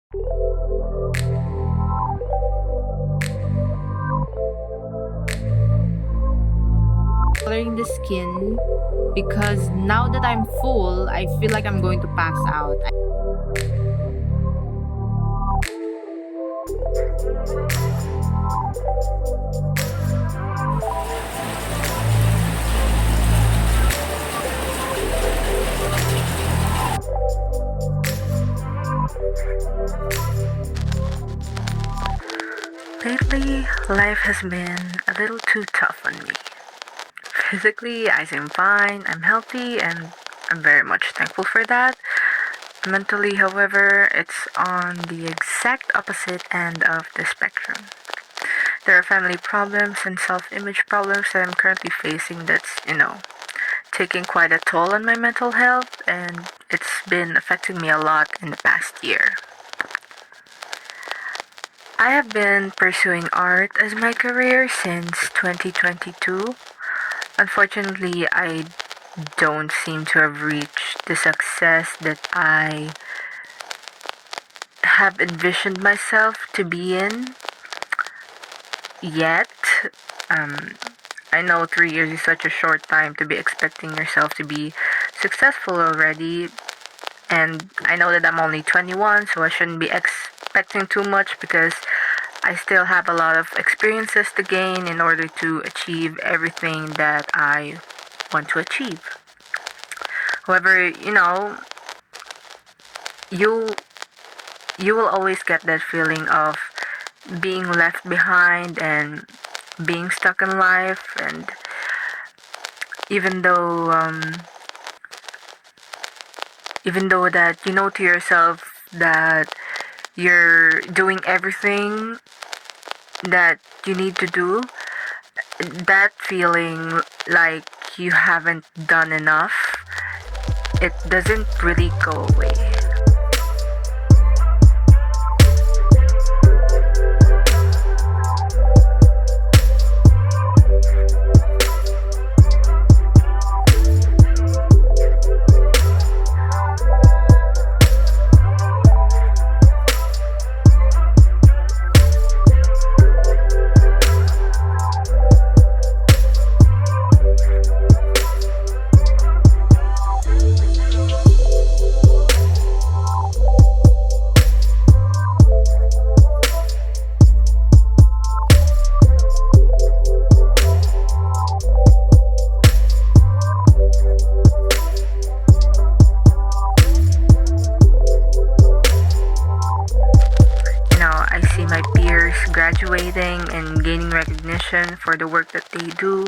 Coloring the skin because now that I'm full, I feel like I'm going to pass out. Lately, life has been a little too tough on me. Physically, I seem fine, I'm healthy, and I'm very much thankful for that. Mentally, however, it's on the exact opposite end of the spectrum. There are family problems and self image problems that I'm currently facing that's taking quite a toll on my mental health, and it's been affecting me a lot in the past year. I have been pursuing art as my career since 2022. Unfortunately, I don't seem to have reached the success that I have envisioned myself to be in yet. Um, I know 3 years is such a short time to be expecting yourself to be successful already, and I know that I'm only 21, so I shouldn't be expecting too much because I still have a lot of experiences to gain in order to achieve everything that I want to achieve. However, you you will always get that feeling of being left behind and being stuck in life, and even though that you know to yourself that you're doing everything that you need to do, that feeling like you haven't done enough, it doesn't really go away. I see my peers graduating and gaining recognition for the work that they do.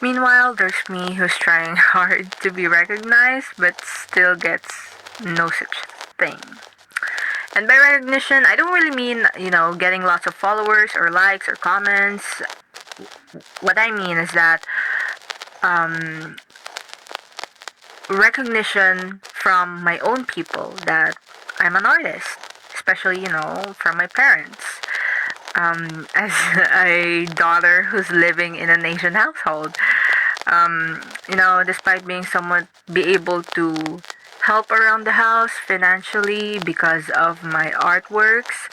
Meanwhile, there's me who's trying hard to be recognized but still gets no such thing. And by recognition, I don't really mean getting lots of followers or likes or comments. What I mean is that um, recognition from my own people that I'm an artist, especially from my parents. As a daughter who's living in an Asian household, despite being somewhat be able to help around the house financially because of my artworks,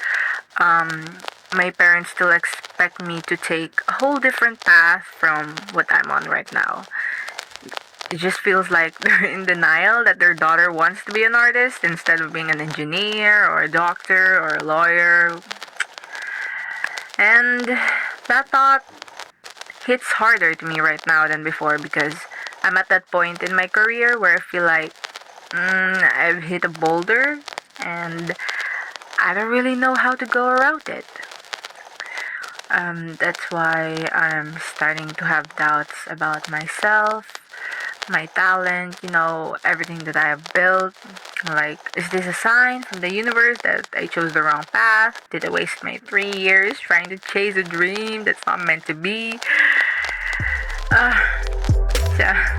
my parents still expect me to take a whole different path from what I'm on right now. It just feels like they're in denial that their daughter wants to be an artist instead of being an engineer or a doctor or a lawyer. And that thought hits harder to me right now than before because I'm at that point in my career where I feel like I've hit a boulder and I don't really know how to go around it. That's why I'm starting to have doubts about myself, my talent, everything that I have built. Like, is this a sign from the universe that I chose the wrong path? Did I waste my 3 years trying to chase a dream that's not meant to be? Uh, yeah.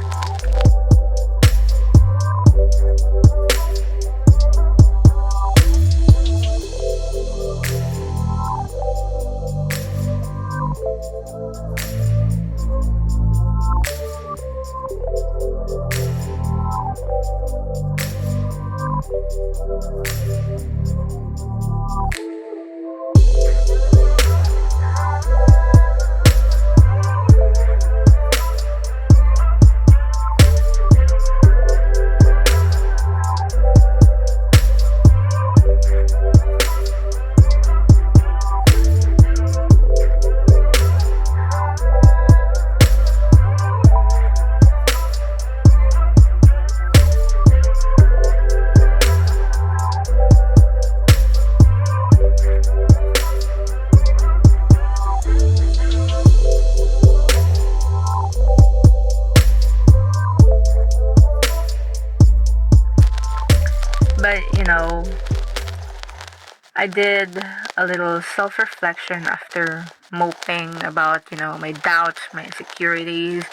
I did a little self reflection after moping about, my doubts, my insecurities,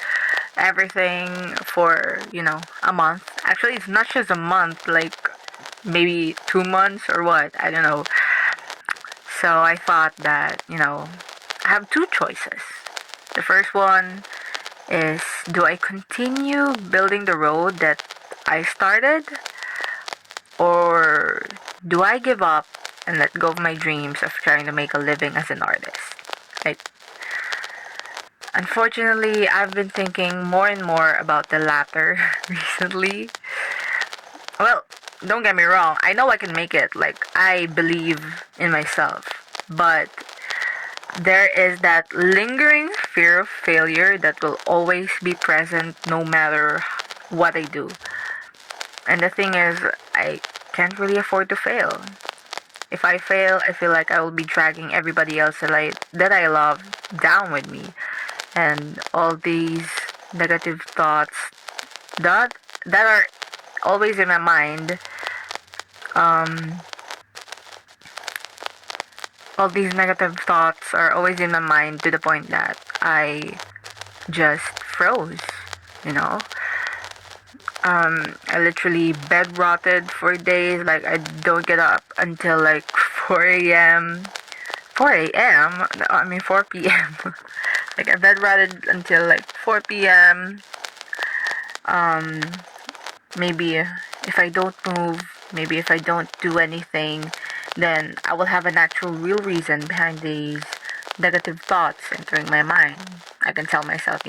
everything for, a month. Actually, it's not just a month, like maybe 2 months or what, I don't know. So I thought that, I have two choices. The first one is, do I continue building the road that I started, or do I give up and let go of my dreams of trying to make a living as an artist? Like, unfortunately, I've been thinking more and more about the latter recently. Well, don't get me wrong, I know I can make it. Like, I believe in myself. But there is that lingering fear of failure that will always be present no matter what I do. And the thing is, I can't really afford to fail. If I fail, I feel like I will be dragging everybody else that I love down with me. And all these negative thoughts that are always in my mind, um, all these negative thoughts are always in my mind to the point that I just froze, you know? I literally bed rotted for days. Like, I don't get up until like 4 a.m. 4 a.m.? No, I mean 4 p.m. Like, I bed rotted until like 4 p.m. Um, maybe if I don't move, maybe if I don't do anything, then I will have an actual real reason behind these negative thoughts entering my mind. I can tell myself,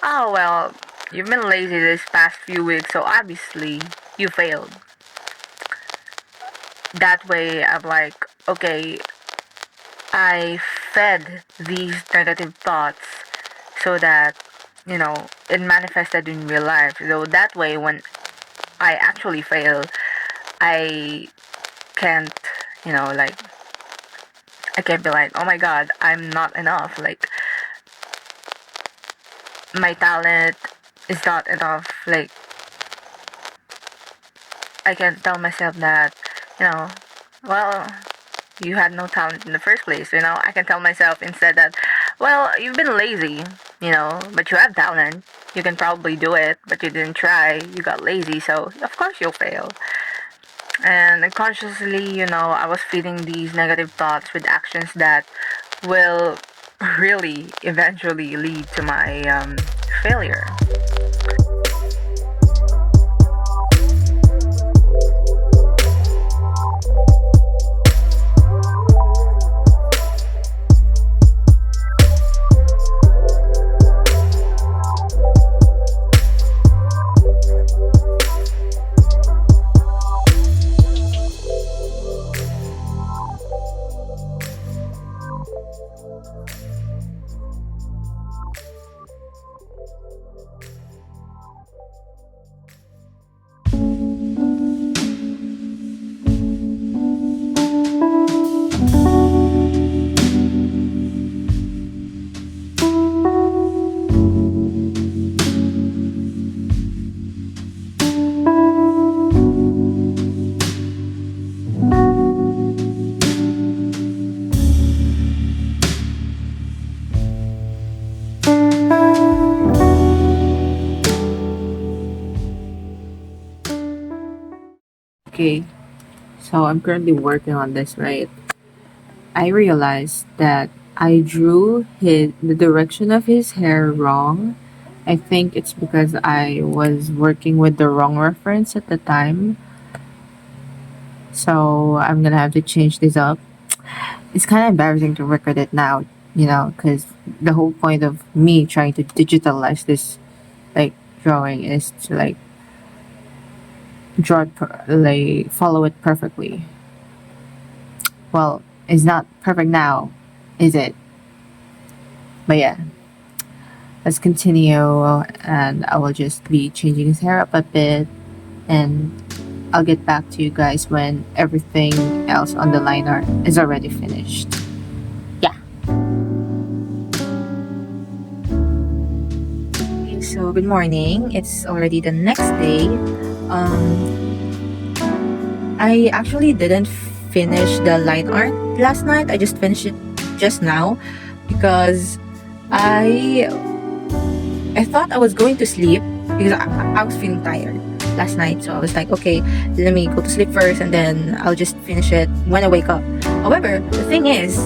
oh well, you've been lazy this past few weeks, so obviously you failed. That way, I'm like, okay, I fed these negative thoughts so that, it manifested in real life. So that way, when I actually fail, I can't, like, I can't be like, oh my god, I'm not enough. Like, my talent is not enough. Like, I can tell myself that, well, you had no talent in the first place. I can tell myself instead that, well, you've been lazy, but you have talent. You can probably do it, but you didn't try. You got lazy, so of course you'll fail. And unconsciously, I was feeding these negative thoughts with actions that will really eventually lead to my failure. Okay, so I'm currently working on this, right? I realized that I drew the direction of his hair wrong. I think it's because I was working with the wrong reference at the time. So I'm gonna have to change this up. It's kind of embarrassing to record it now, because the whole point of me trying to digitalize this, like, drawing is to, like, like, follow it perfectly. Well, it's not perfect now, is it? But yeah, let's continue, and I will just be changing his hair up a bit, and I'll get back to you guys when everything else on the liner is already finished. Yeah. Okay, so good morning. It's already the next day. I actually didn't finish the line art last night. I just finished it just now because I thought I was going to sleep because I was feeling tired last night. So I was like, okay, let me go to sleep first and then I'll just finish it when I wake up. However, the thing is,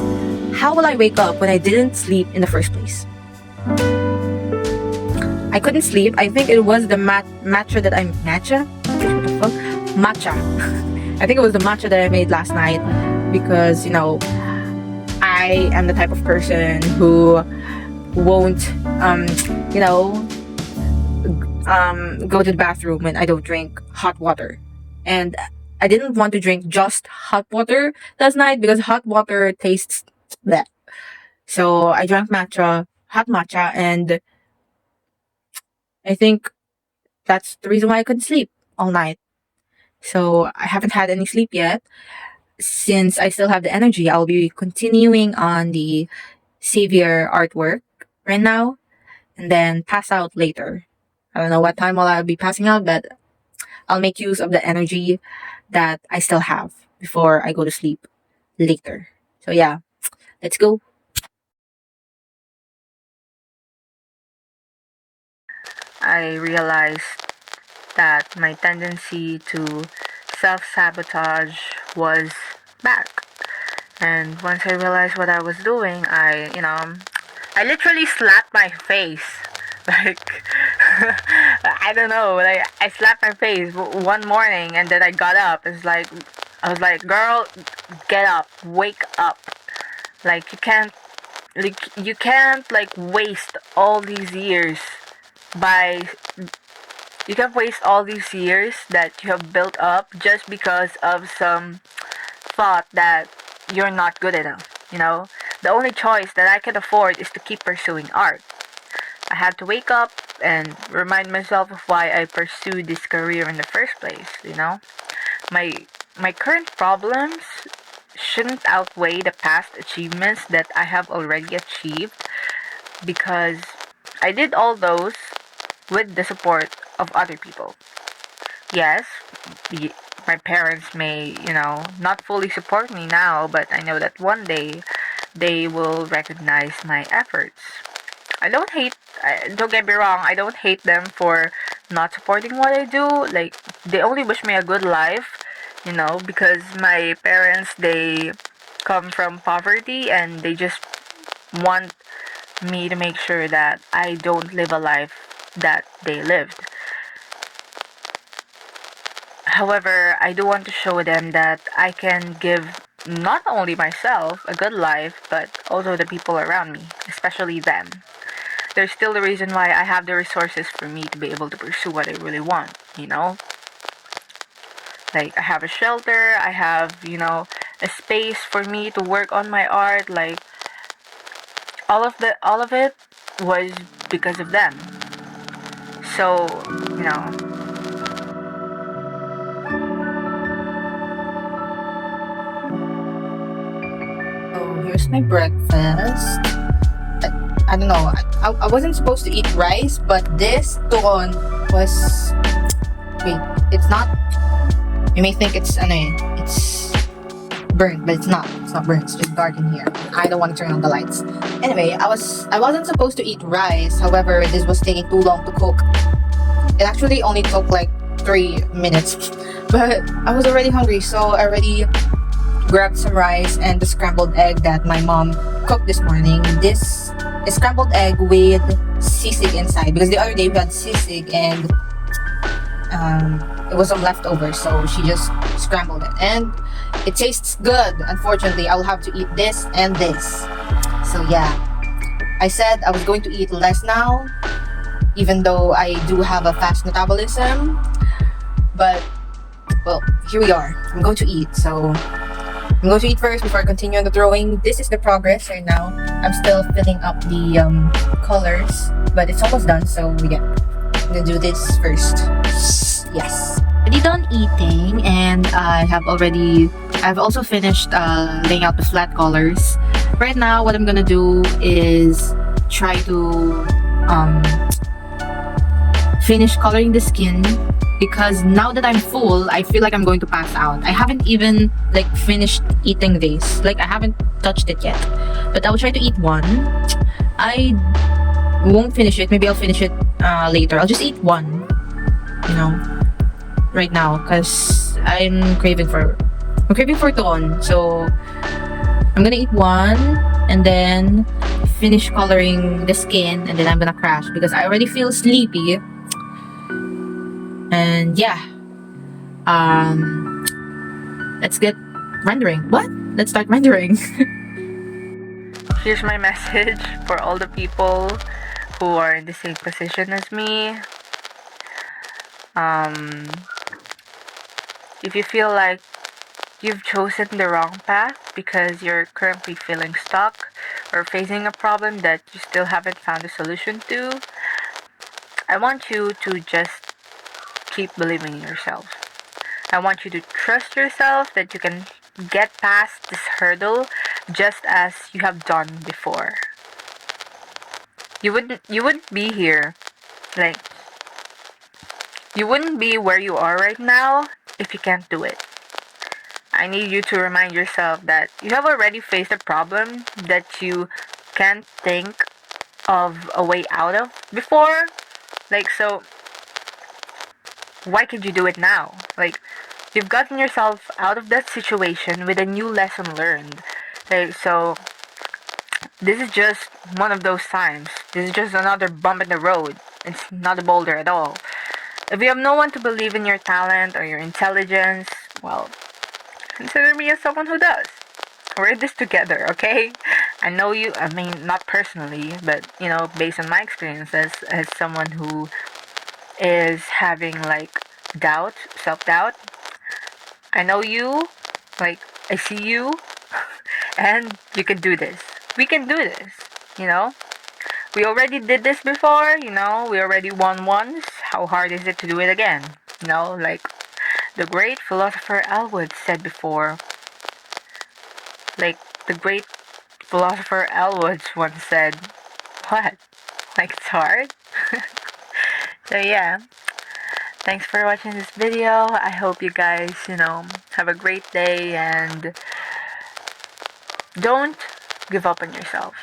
how will I wake up when I didn't sleep in the first place? I couldn't sleep. I think it was the matcha that I matcha. What the fuck? Matcha. I think it was the matcha that I made last night because I am the type of person who won't go to the bathroom when I don't drink hot water. And I didn't want to drink just hot water last night because hot water tastes bleh. So I drank hot matcha, and I think that's the reason why I couldn't sleep all night. So I haven't had any sleep yet. Since I still have the energy, I'll be continuing on the Savior artwork right now and then pass out later. I don't know what time I'll be passing out, but I'll make use of the energy that I still have before I go to sleep later. So yeah, let's go. I realized that my tendency to self-sabotage was back. And once I realized what I was doing, I literally slapped my face. Like, I don't know, like, I slapped my face one morning and then I got up. I was like, girl, get up, wake up. Like, you can't, like, waste all these years by you can waste all these years that you have built up just because of some thought that you're not good enough. The only choice that I can afford is to keep pursuing art. I had to wake up and remind myself of why I pursued this career in the first place. My current problems shouldn't outweigh the past achievements that I have already achieved because I did all those with the support of other people. Yes, my parents may, not fully support me now, but I know that one day they will recognize my efforts. Don't get me wrong, I don't hate them for not supporting what I do. Like, they only wish me a good life, because my parents, they come from poverty and they just want me to make sure that I don't live a life that they lived. However, I do want to show them that I can give not only myself a good life, but also the people around me, especially them. There's still the reason why I have the resources for me to be able to pursue what I really want. Like, I have a shelter, I have, a space for me to work on my art. Like, all of it was because of them. So, So here's my breakfast. I don't know. I wasn't supposed to eat rice, but this turon was. Wait, it's not. You may think it's it's burnt, but it's not. It's not burnt. It's just dark in here. I don't want to turn on the lights. Anyway, I wasn't supposed to eat rice. However, this was taking too long to cook. It actually only took like 3 minutes, but I was already hungry, so I already grabbed some rice and the scrambled egg that my mom cooked this morning. This is scrambled egg with sisig inside because the other day we had sisig and it was some leftover, so she just scrambled it and it tastes good. Unfortunately, I'll have to eat this and this. So yeah, I said I was going to eat less now, even though I do have a fast metabolism, but well, here we are. I'm going to eat, so I'm going to eat first before I continue on the drawing. This is the progress right now. I'm still filling up the colors, but it's almost done, so yeah, I'm gonna do this first. Yes. Already done eating, and I've also finished laying out the flat colors. Right now, what I'm gonna do is try to finish coloring the skin because now that I'm full, I feel like I'm going to pass out. I haven't even like finished eating this. Like I haven't touched it yet. But I will try to eat one. I won't finish it. Maybe I'll finish it later. I'll just eat one, you know, right now because I'm craving for ton. So I'm gonna eat one and then finish coloring the skin, and then I'm gonna crash because I already feel sleepy. And yeah, let's get rendering. What? Let's start rendering. Here's my message for all the people who are in the same position as me. If you feel like you've chosen the wrong path because you're currently feeling stuck or facing a problem that you still haven't found a solution to, I want you to just keep believing in yourself. I want you to trust yourself that you can get past this hurdle just as you have done before. You wouldn't be here, like you wouldn't be where you are right now if you can't do it. I need you to remind yourself that you have already faced a problem that you can't think of a way out of before. Like, so why could you do it now? Like, you've gotten yourself out of that situation with a new lesson learned. Like, so this is just one of those times. This is just another bump in the road. It's not a boulder at all. If you have no one to believe in your talent or your intelligence, well, consider me as someone who does. We're in this together, okay? I know you, I mean, not personally, but, you know, based on my experiences as someone who is having, like, doubt, self-doubt, I know you, like, I see you, and you can do this. We can do this, you know? We already did this before, you know? We already won once. How hard is it to do it again? You know, like the great philosopher Elwood said before. Like, the great philosopher Elwood once said, what? Like, it's hard? So, yeah. Thanks for watching this video. I hope you guys, you know, have a great day and don't give up on yourself.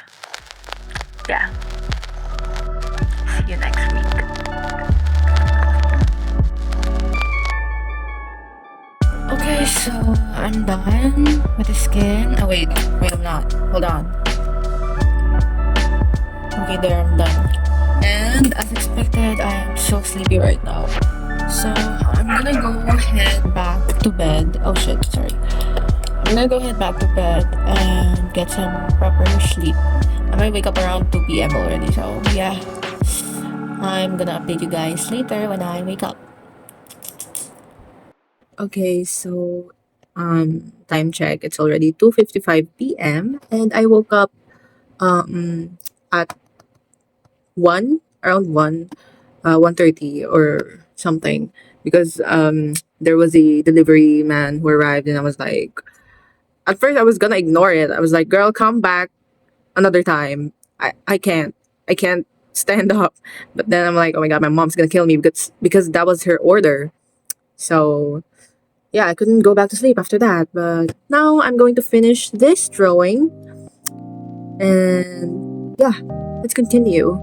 Yeah. See you next week. Okay, so I'm done with the skin. Oh wait, I'm not. Hold on. Okay, there, I'm done. And as expected, I am so sleepy right now. So I'm gonna go head back to bed. Oh shit, sorry. I'm gonna go head back to bed and get some proper sleep. I might wake up around 2 p.m. already, so yeah. I'm gonna update you guys later when I wake up. Okay, so time check. It's already 2:55 p.m. and I woke up at 1 around 1 1:30 or something because there was a delivery man who arrived and I was like, at first I was gonna ignore it. I was like, girl, come back another time. I can't stand up. But then I'm like, oh my god, my mom's gonna kill me because that was her order. So yeah, I couldn't go back to sleep after that. But now I'm going to finish this drawing and yeah, let's continue.